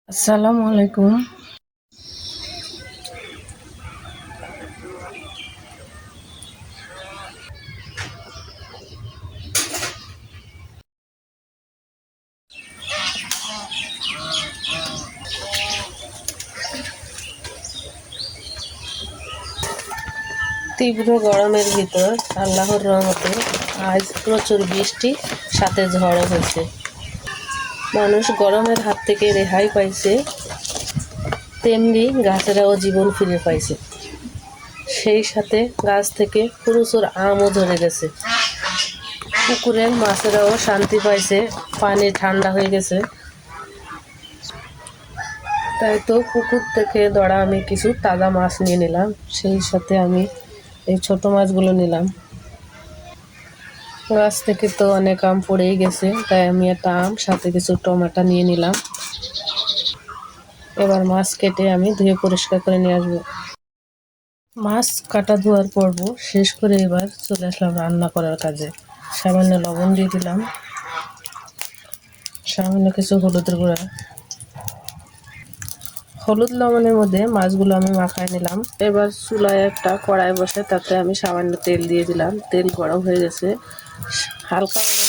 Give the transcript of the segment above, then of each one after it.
আসসালামু আলাইকুম। তীব্র গরমের ভিতর আল্লাহর রহমতে আজ প্রচুর বৃষ্টি সাথে ঝড়ও হয়েছে। মানুষ গরমের হাত থেকে রেহাই পাইছে, তেমনি গাছেরাও জীবন ফিরে পাইছে। সেই সাথে গাছ থেকে প্রচুর আমও ধরে গেছে। পুকুরের মাছেরাও শান্তি পাইছে, পানি ঠান্ডা হয়ে গেছে। তাই তো পুকুর থেকে ধরা আমি কিছু তাজা মাছ নিয়ে নিলাম, সেই সাথে আমি এই ছোট মাছগুলো নিলাম। গাছ থেকে তো অনেক আম পড়েই গেছে, তাই আমি একটা আম সাথে কিছু টমেটো নিয়ে নিলাম। এবার মাছ কেটে আমি ধুয়ে পরিষ্কার করে নিয়ে আসবো। মাছ কাটা ধোয়ার পর্ব শেষ করে এবার চলে আসলাম রান্না করার কাজে। সামান্য লবণ দিয়ে দিলাম, সামান্য কিছু হলুদের গুঁড়া। হলুদ লবণের মধ্যে মাছগুলো আমি মাখায় নিলাম। এবার চুলায় একটা কড়াই বসে তাতে আমি সামান্য তেল দিয়ে দিলাম। তেল গরম হয়ে গেছে, হালকা মানে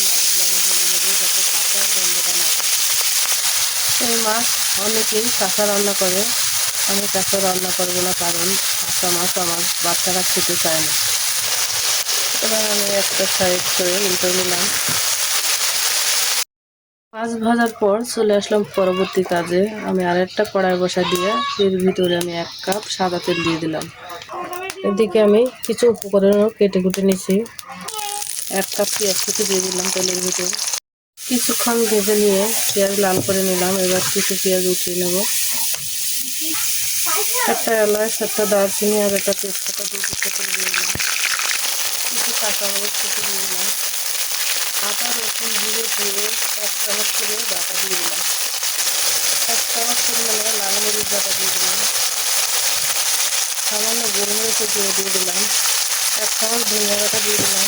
এই মাছ অনেকেই কাঁচা রান্না করে, আমি কাঁচা রান্না করবো না, কারণ কাঁচা মাছ আমার বাচ্চারা খেতে চায় না। এবার আমি একটা সাইড করে উল্টে নিলাম। মাছ ভাজার পর চলে আসলাম পরবর্তী কাজে। আমি আরেকটা কড়াই বসা দিয়ে এর ভিতরে আমি 1 কাপ সাদা তেল দিয়ে দিলাম। এদিকে আমি কিছু উপকরণও কেটে কুটে নিয়েছি। 1 কাপ পেঁয়াজ কুচি দিয়ে দিলাম তেলের ভিতরে। কিছুক্ষণ ভেজে নিয়ে পেঁয়াজ লাল করে নিলাম। এবার কিছু পেঁয়াজ উঠিয়ে নেব। একটা এলাচ, একটা দারচিনি আর একটা তেজপাতা করে দিয়ে দিলাম। কিছু কাঁচামরিচ কুচি দিয়ে দিলাম। আদা রসুন জিরে দিয়ে 1 চামচ করে বাটা দিয়ে দিলাম। 1 চামচ পরিমাণে লাল মরিচ বাটা দিয়ে দিলাম। সামান্য গোলমরিচের গুঁড়ো দিয়ে দিলাম। 1 চামচ ধনিয়া বাটা দিয়ে দিলাম।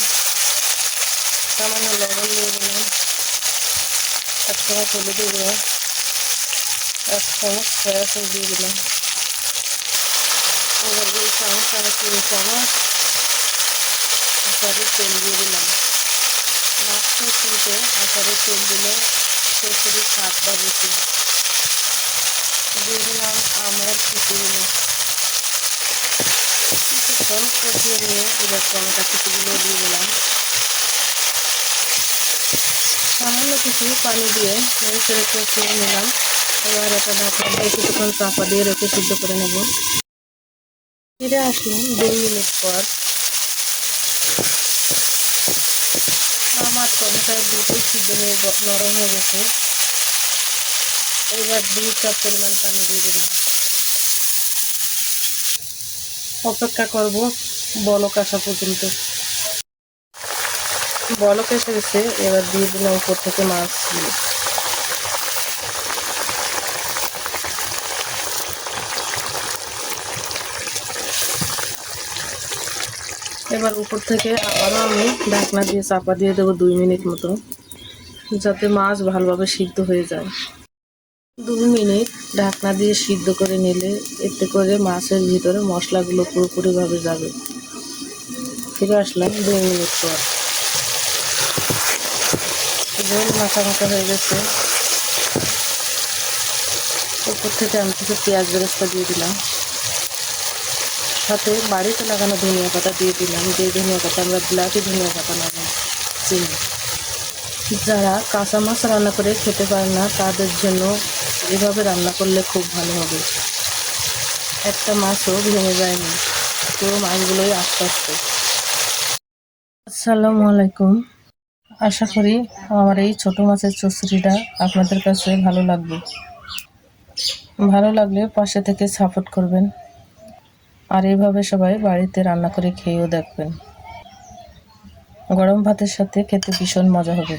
সামান্য লবণ দিয়ে দিলাম। 1 চামচ হলুদের গুঁড়ো। 1 চামচ সয়া সস দিয়ে দিলাম। এবার 2 চামচ আর 3 চামচ আচারের তেল দিয়ে দিলাম। মাছের শুরুতে আচারের তেল দিলে খিচুড়ির স্বাদটা বেশি হয়। দিয়ে দিলাম আমের কুচিগুলো। কিছুক্ষণ কষিয়ে নিয়ে এবার টমেটো কুচিগুলো দিয়ে দিলাম। সামান্য কিছু পানি দিয়ে নেড়ে চেড়ে কষিয়ে নিলাম। এবার এটা ঢাকনা দিয়ে কিছুক্ষণ চাপা দিয়ে রেখে সিদ্ধ করে নেব। ফিরে আসলাম 2 মিনিট পর। আমার টমেটো দুটোই সিদ্ধ হয়ে নরম হয়ে গেছে। এবার 2 কাপ পরিমাণ পানি দিয়ে দিলাম। অপেক্ষা করব বলক আসা পর্যন্ত। বলক এসে গেছে, এবার দিয়ে দিলাম উপর থেকে মাছগুলো। এবার উপর থেকে আবারও আমি ঢাকনা দিয়ে চাপা দিয়ে দেবো 2 মিনিট মতো, যাতে মাছ ভালোভাবে সিদ্ধ হয়ে যায়। 2 মিনিট ঢাকনা দিয়ে সিদ্ধ করে নিলে এতে করে মাছের ভিতরে মশলাগুলো পুরোপুরিভাবে যাবে। ফিরে আসলাম 2 মিনিট পর। ঝোল মাখা মাখা হয়ে গেছে। উপর থেকে আমি কিছু পেঁয়াজ বেরেস্তা দিয়ে দিলাম, সাথে বাড়িতে লাগানো ধনিয়া পাতা দিয়ে দিলাম। যে ধনিয়া পাতা আমরা বিলাতি ধনিয়া পাতা নামে চিনি। যারা কাঁচা মাছ রান্না করে খেতে পারে না তাদের জন্য এভাবে রান্না করলে খুব ভালো হবে। একটা মাছও ভেঙে যায়নি, পুরো মাছগুলোই আস্তে আস্তে। আসসালামু আলাইকুম। আশা করি আমার এই ছোট মাছের চচ্চড়িটা আপনাদের কাছে ভালো লাগবে। ভালো লাগলে পাশে থেকে সাপোর্ট করবেন, আর এইভাবে সবাই বাড়িতে রান্না করে খেয়েও দেখবেন। গরম ভাতের সাথে খেতে ভীষণ মজা হবে।